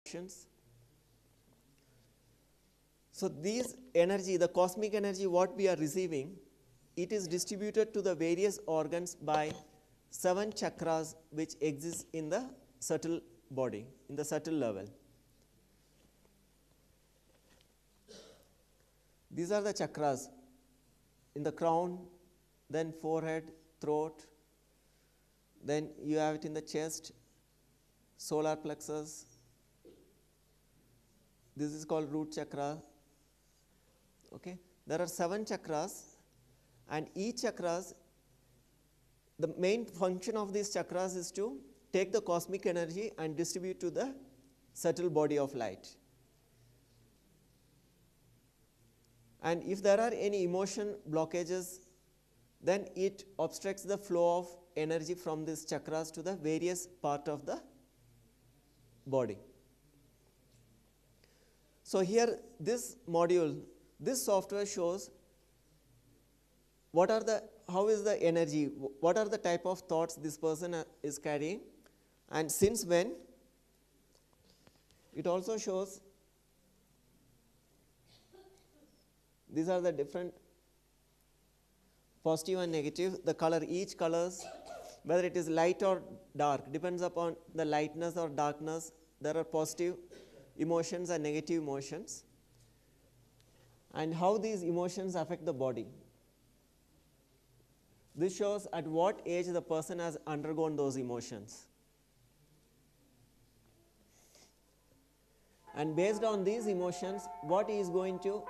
emotions. So these energy, the cosmic energy what we are receiving, it is distributed to the various organs by 7 chakras which exist in the subtle body, in the subtle level. These are the chakras in the crown, then forehead, throat, then you have it in the chest, solar plexus. This is called root chakra. Okay, there are 7 chakras, and each chakras, the main function of these chakras is to take the cosmic energy and distribute to the subtle body of light. And if there are any emotion blockages, then it obstructs the flow of energy from these chakras to the various part of the body. So here this module, this software shows how is the energy, what are the type of thoughts this person is carrying, and since when. It also shows these are the different positive and negative, the color, each colors, whether it is light or dark, depends upon the lightness or darkness. There are positive emotions and negative emotions, and how these emotions affect the body. This shows at what age the person has undergone those emotions. And based on these emotions, what he is going to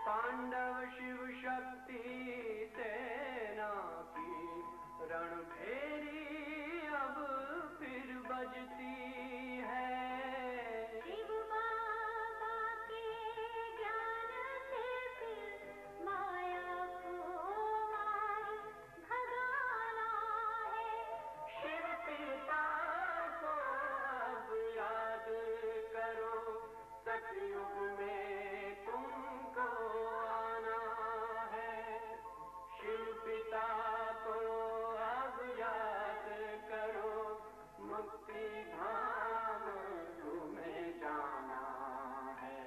Pandav Shiv Shakti सेना की रणभेरी अब फिर बजती है। शिव बाबा के ज्ञान से फिर माया को मार भगाना है। शिव पिता को अब याद करो, सतयुग में तुमको आना है। शिव पिता को अब याद करो, मुक्ति धाम तुम्हें जाना है।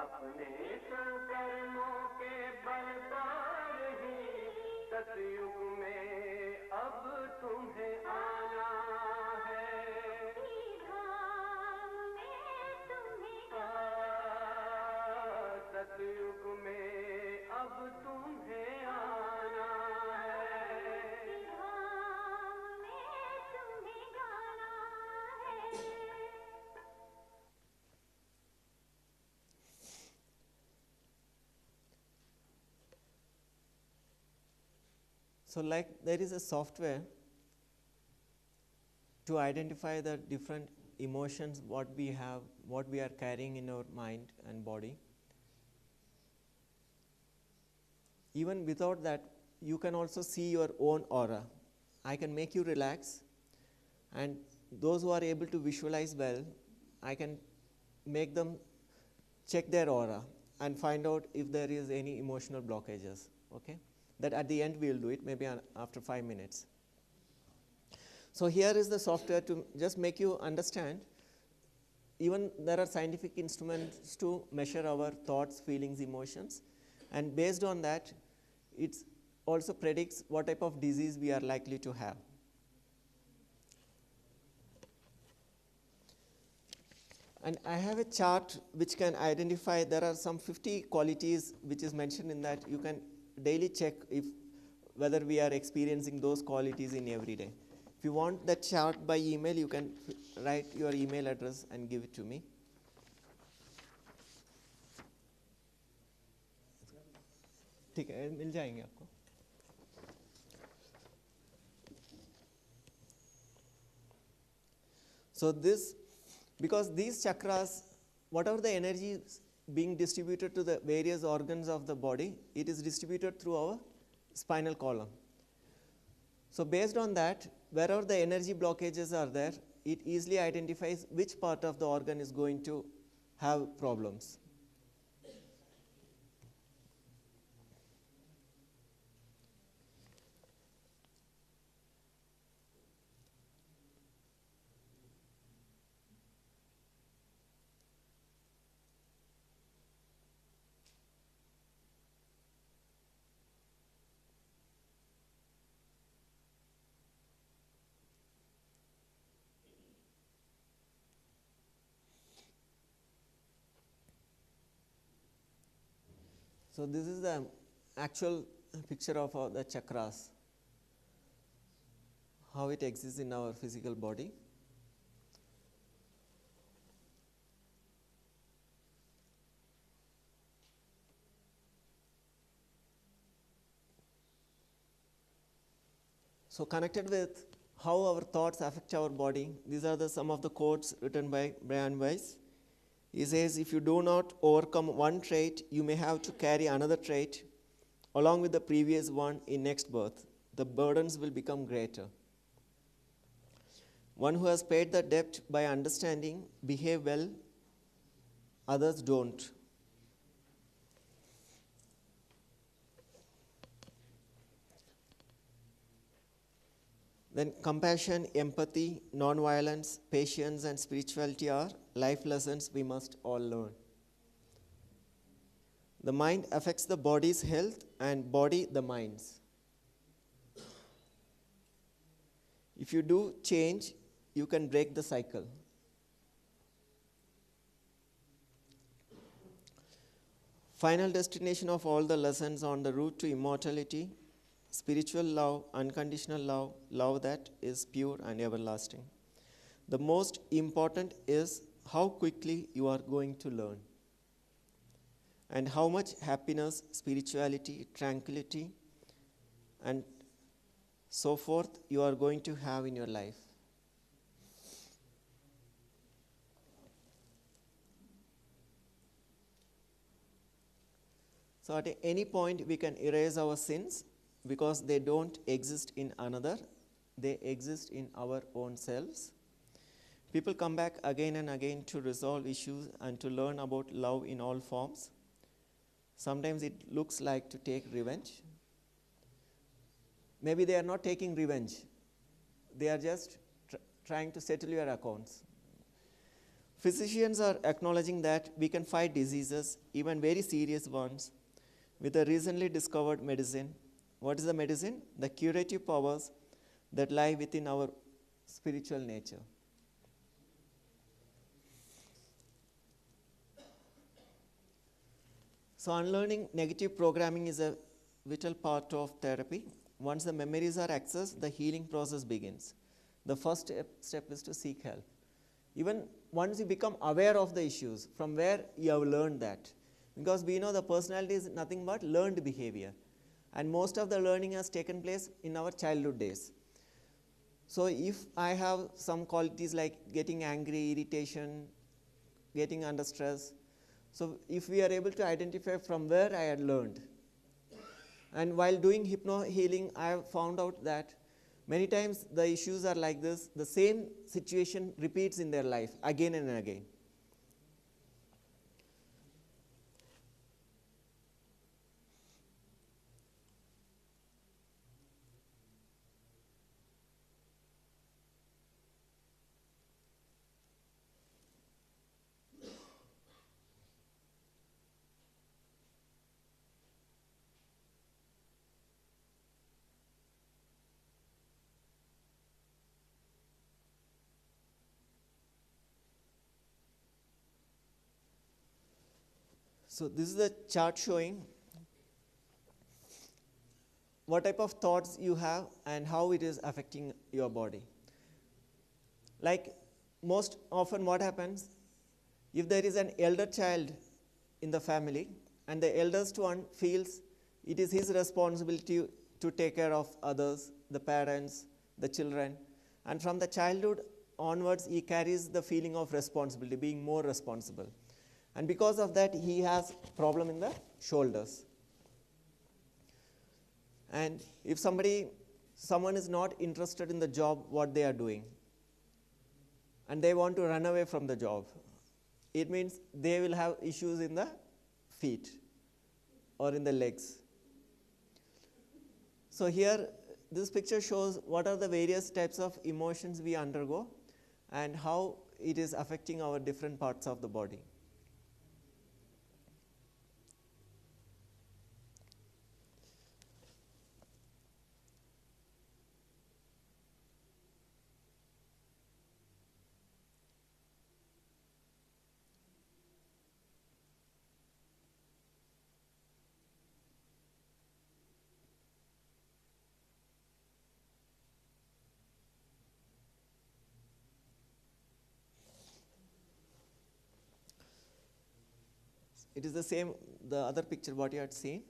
अपने कर्मों के बल पर ही सतयुग में अब तुम्हें आना है। सतयुग में अब तुम्हें आना है। धाम में तुम्हें गाना है। So like there is a software to identify the different emotions, what we have, what we are carrying in our mind and body. Even without that, you can also see your own aura. I can make you relax, and those who are able to visualize well, I can make them check their aura and find out if there is any emotional blockages. Okay? That at the end we will do it, maybe after 5 minutes. So here is the software to just make you understand. Even there are scientific instruments to measure our thoughts, feelings, emotions, and based on that, it also predicts what type of disease we are likely to have. And I have a chart which can identify, there are some 50 qualities which is mentioned in that. You can daily check if whether we are experiencing those qualities in every day. If you want that chart by email, you can write your email address and give it to me. ठीक है, मिल जाएंगे आपको. So this, because these chakras, whatever the energy is being distributed to the various organs of the body, it is distributed through our spinal column. So based on that, wherever the energy blockages are there, it easily identifies which part of the organ is going to have problems. So this is the actual picture of the chakras, how it exists in our physical body. So connected with how our thoughts affect our body, these are some of the quotes written by Brian Weiss. He says, if you do not overcome one trait, you may have to carry another trait along with the previous one in next birth. The burdens will become greater. One who has paid the debt by understanding, behave well, others don't. Then compassion, empathy, non-violence, patience, and spirituality are life lessons we must all learn. The mind affects the body's health and body the mind's. If you do change, you can break the cycle. Final destination of all the lessons on the route to immortality, spiritual love, unconditional love, love that is pure and everlasting. The most important is how quickly you are going to learn and how much happiness, spirituality, tranquility, and so forth you are going to have in your life. So at any point we can erase our sins, because they don't exist in another, they exist in our own selves. People come back again and again to resolve issues and to learn about love in all forms. Sometimes it looks like to take revenge. Maybe they are not taking revenge. They are just trying to settle your accounts. Physicians are acknowledging that we can fight diseases, even very serious ones, with a recently discovered medicine. What is the medicine? The curative powers that lie within our spiritual nature. So unlearning negative programming is a vital part of therapy. Once the memories are accessed, the healing process begins. The first step is to seek help. Even once you become aware of the issues, from where you have learned that. Because we know the personality is nothing but learned behavior. And most of the learning has taken place in our childhood days. So if I have some qualities like getting angry, irritation, getting under stress, so if we are able to identify from where I had learned, and while doing hypno healing, I have found out that many times the issues are like this, the same situation repeats in their life again and again. So this is the chart showing what type of thoughts you have and how it is affecting your body. Like most often what happens, if there is an elder child in the family and the eldest one feels it is his responsibility to take care of others, the parents, the children, and from the childhood onwards he carries the feeling of responsibility, being more responsible. And because of that, he has problem in the shoulders. And if someone is not interested in the job, what they are doing, and they want to run away from the job, it means they will have issues in the feet or in the legs. So here, this picture shows what are the various types of emotions we undergo and how it is affecting our different parts of the body. It is the same, the other picture what you had seen.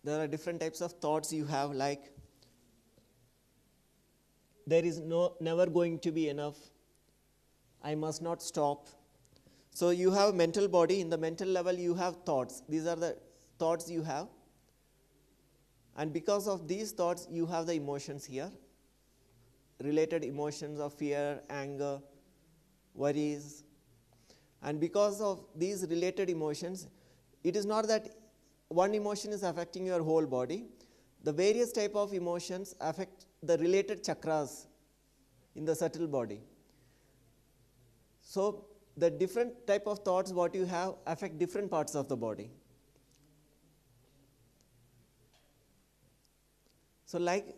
There are different types of thoughts you have, like there is never going to be enough, I must not stop. So you have mental body, in the mental level you have thoughts. These are the thoughts you have. And because of these thoughts you have the emotions here, related emotions of fear, anger, worries. And because of these related emotions, it is not that one emotion is affecting your whole body. The various type of emotions affect the related chakras in the subtle body. So the different type of thoughts what you have affect different parts of the body. So like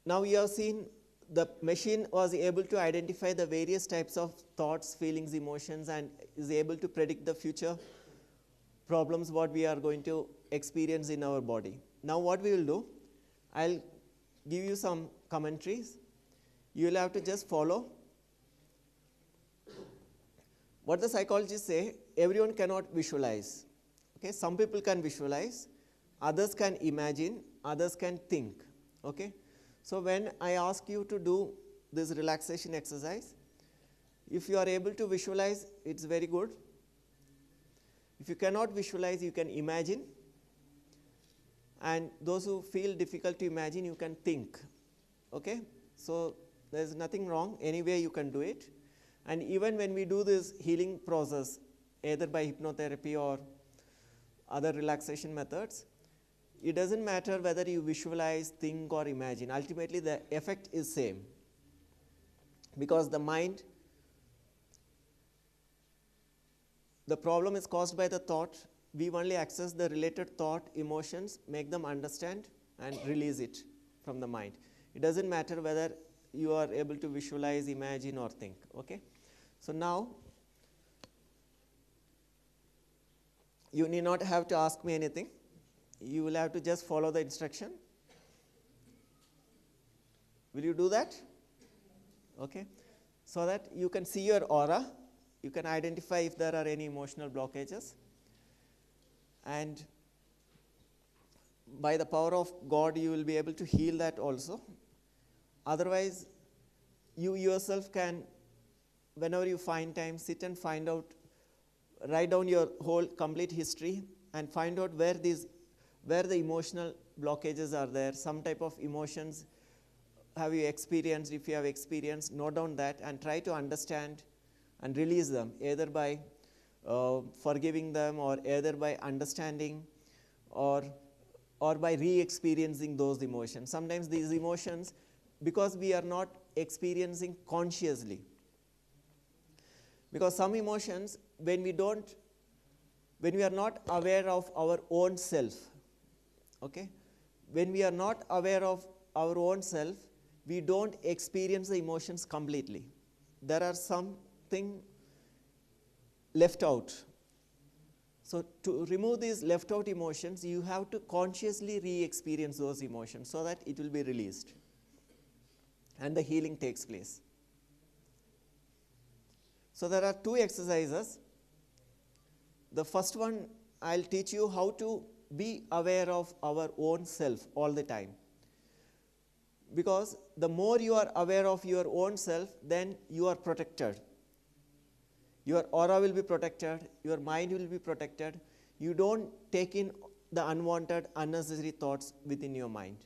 now you have seen the machine was able to identify the various types of thoughts, feelings, emotions, and is able to predict the future problems what we are going to experience in our body. Now what we will do, I'll give you some commentaries. You will have to just follow. What the psychologists say, everyone cannot visualize. Okay, some people can visualize, others can imagine, others can think. Okay. So when I ask you to do this relaxation exercise, if you are able to visualize, it's very good. If you cannot visualize, you can imagine. And those who feel difficult to imagine, you can think. Okay? So there's nothing wrong. Any way you can do it. And even when we do this healing process, either by hypnotherapy or other relaxation methods, it doesn't matter whether you visualize, think, or imagine. Ultimately, the effect is same. Because the mind, the problem is caused by the thought. We only access the related thought, emotions, make them understand, and release it from the mind. It doesn't matter whether you are able to visualize, imagine, or think. Okay? So now, you need not have to ask me anything. You will have to just follow the instruction. Will you do that? Okay. So that you can see your aura. You can identify if there are any emotional blockages. And by the power of God, you will be able to heal that also. Otherwise, you yourself can, whenever you find time, sit and find out, write down your whole complete history and find out where the emotional blockages are there, some type of emotions have you experienced. If you have experienced, note down that and try to understand and release them, either by forgiving them, or either by understanding, or by re-experiencing those emotions. Sometimes these emotions, because we are not experiencing consciously, because some emotions, when we are not aware of our own self, okay, when we are not aware of our own self, we don't experience the emotions completely. There are something left out. So to remove these left out emotions, you have to consciously re-experience those emotions so that it will be released and the healing takes place. So there are two exercises. The first one, I'll teach you how to be aware of our own self all the time. Because the more you are aware of your own self, then you are protected. Your aura will be protected, your mind will be protected. You don't take in the unwanted, unnecessary thoughts within your mind.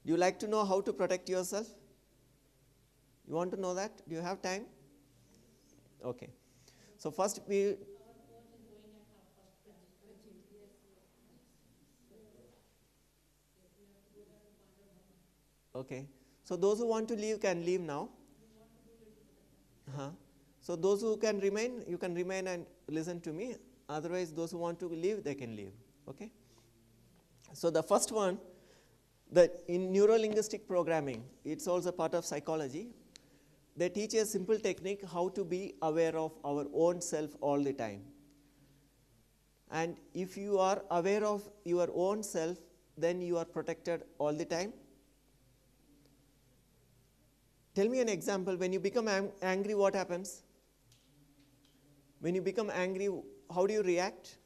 Do you like to know how to protect yourself? You want to know that? Do you have time? Okay. So first we... Okay. So those who want to leave can leave now. So those who can remain, you can remain and listen to me. Otherwise, those who want to leave, they can leave. Okay. So the first one, that in neuro-linguistic programming, it's also part of psychology. They teach a simple technique how to be aware of our own self all the time. And if you are aware of your own self, then you are protected all the time. Tell me an example. When you become angry, what happens? When you become angry, how do you react?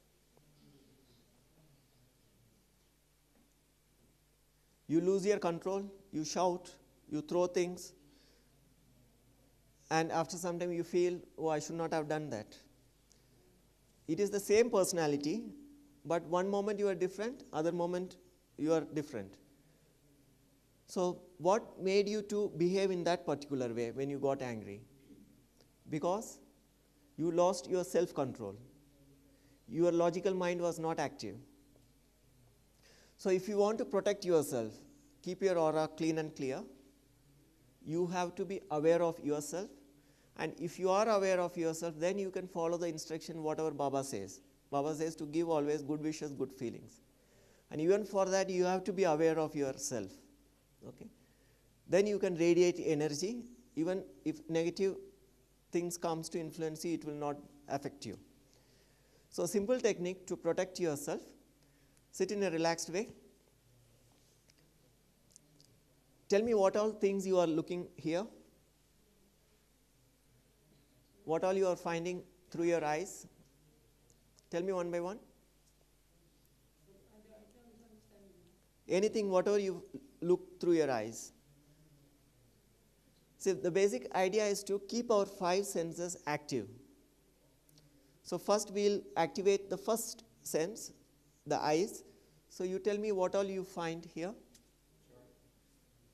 You lose your control, you shout, you throw things, and after some time you feel, oh, I should not have done that. It is the same personality, but one moment you are different, other moment you are different. So what made you to behave in that particular way when you got angry? Because you lost your self-control. Your logical mind was not active. So if you want to protect yourself, keep your aura clean and clear, you have to be aware of yourself. And if you are aware of yourself, then you can follow the instruction whatever Baba says. Baba says to give always good wishes, good feelings. And even for that, you have to be aware of yourself. Okay? Then you can radiate energy. Even if negative things comes to influence you, it will not affect you. So simple technique to protect yourself. Sit in a relaxed way. Tell me what all things you are looking here. What all you are finding through your eyes. Tell me one by one. Anything, whatever you look through your eyes. See, the basic idea is to keep our 5 senses active. So first we'll activate the first sense, the eyes. So you tell me what all you find here.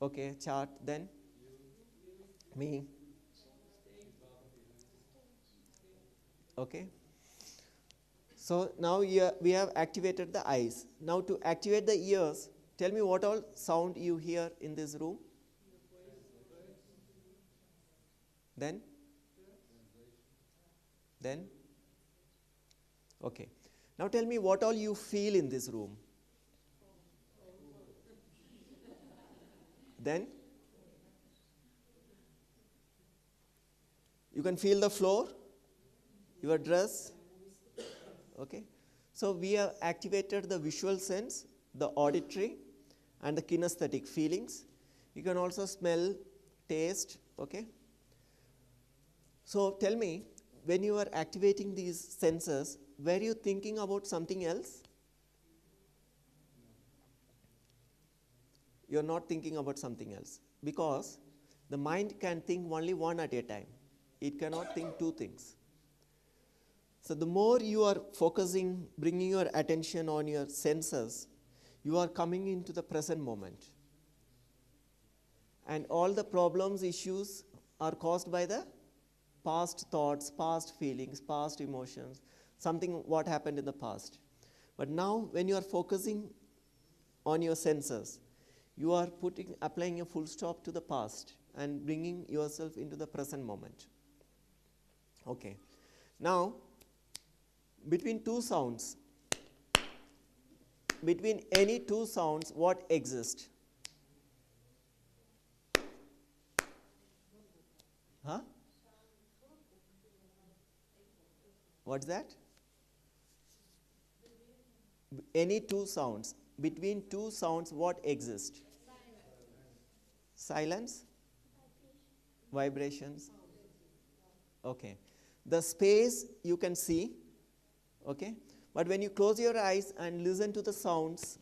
Okay, chart, then me. Okay. So now we have activated the eyes. Now to activate the ears, tell me what all sound you hear in this room. Then? Okay. Now tell me what all you feel in this room. Then? You can feel the floor, your dress. Okay. So we have activated the visual sense, the auditory, and the kinesthetic feelings. You can also smell, taste. Okay. So tell me, when you are activating these senses, were you thinking about something else? You're not thinking about something else, because The mind can think only one at a time. It cannot think two things. So the more you are focusing, bringing your attention on your senses, you are coming into the present moment. And all the problems, issues are caused by the past thoughts, past feelings, past emotions, something what happened in the past. But now when you are focusing on your senses, you are applying a full stop to the past and bringing yourself into the present moment. Okay. Now, between two sounds, between any two sounds, what exists? Huh? What's that? Any two sounds. Between two sounds, what exists? Silence? Vibrations? Okay. The space you can see, okay? But when you close your eyes and listen to the sounds,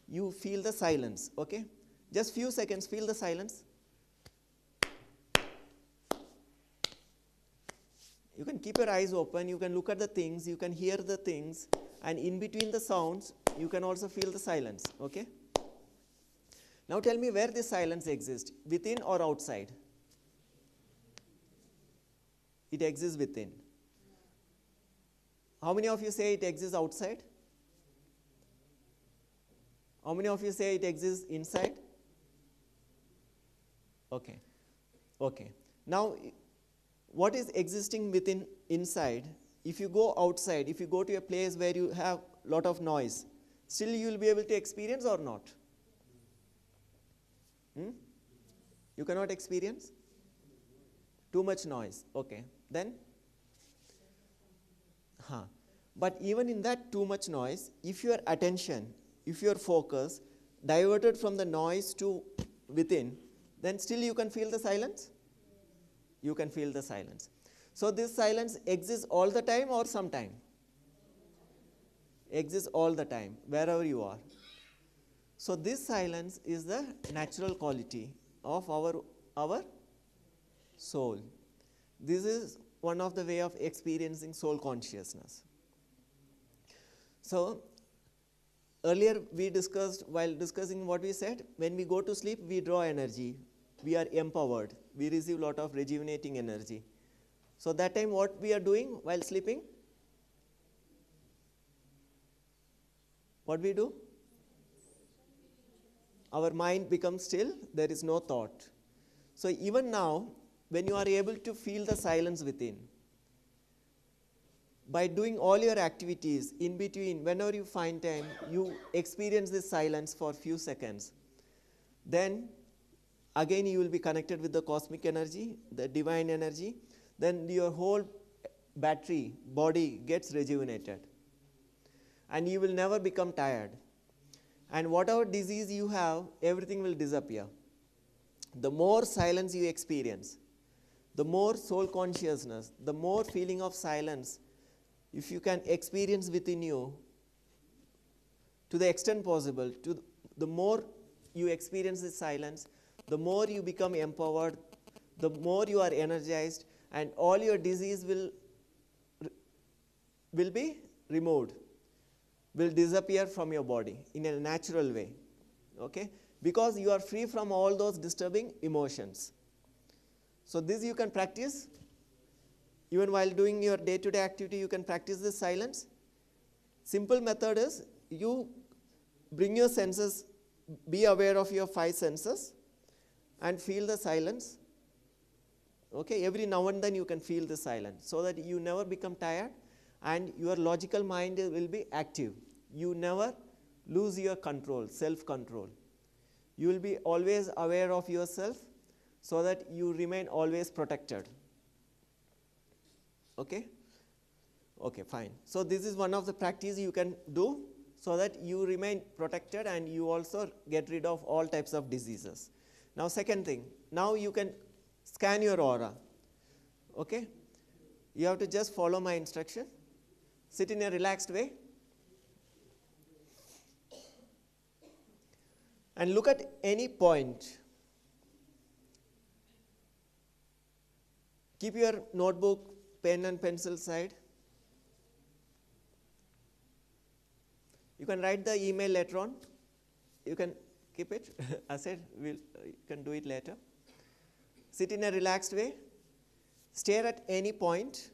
you feel the silence, okay? Just few seconds, feel the silence. You can keep your eyes open, you can look at the things, you can hear the things, and in between the sounds, you can also feel the silence, okay? Now tell me where this silence exists, within or outside? It exists within. How many of you say it exists outside? How many of you say it exists inside? Okay. Okay. Now, what is existing within inside? If you go outside, if you go to a place where you have a lot of noise, still you will be able to experience or not? You cannot experience? Too much noise. Okay. Then? But even in that too much noise, if your attention, if your focus diverted from the noise to within, then still you can feel the silence? You can feel the silence. So this silence exists all the time or sometime? Exists all the time, wherever you are. So this silence is the natural quality of our soul. This is one of the way of experiencing soul consciousness. So earlier we discussed, while discussing what we said, when we go to sleep, we draw energy. We are empowered. We receive a lot of rejuvenating energy. So that time what we are doing while sleeping? What we do? Our mind becomes still, there is no thought. So even now, when you are able to feel the silence within, by doing all your activities in between, whenever you find time, you experience this silence for a few seconds. Then again you will be connected with the cosmic energy, the divine energy. Then your whole body gets rejuvenated. And you will never become tired. And whatever disease you have, everything will disappear. The more silence you experience, the more soul consciousness, the more feeling of silence, if you can experience within you, to the extent possible, the more you experience this silence, the more you become empowered, the more you are energized, and all your disease will be removed, will disappear from your body in a natural way, okay? Because you are free from all those disturbing emotions. So this you can practice. Even while doing your day-to-day activity, you can practice this silence. Simple method is, you bring your senses, be aware of your 5 senses, and feel the silence. Okay, every now and then you can feel the silence, so that you never become tired, and your logical mind will be active. You never lose your control, self-control. You will be always aware of yourself, so that you remain always protected. Okay? Okay, fine. So this is one of the practices you can do, so that you remain protected and you also get rid of all types of diseases. Now second thing, now you can scan your aura. Okay? You have to just follow my instruction. Sit in a relaxed way. And look at any point. Keep your notebook, pen and pencil side. You can write the email later on. You can keep it. I said you can do it later. Sit in a relaxed way. Stare at any point.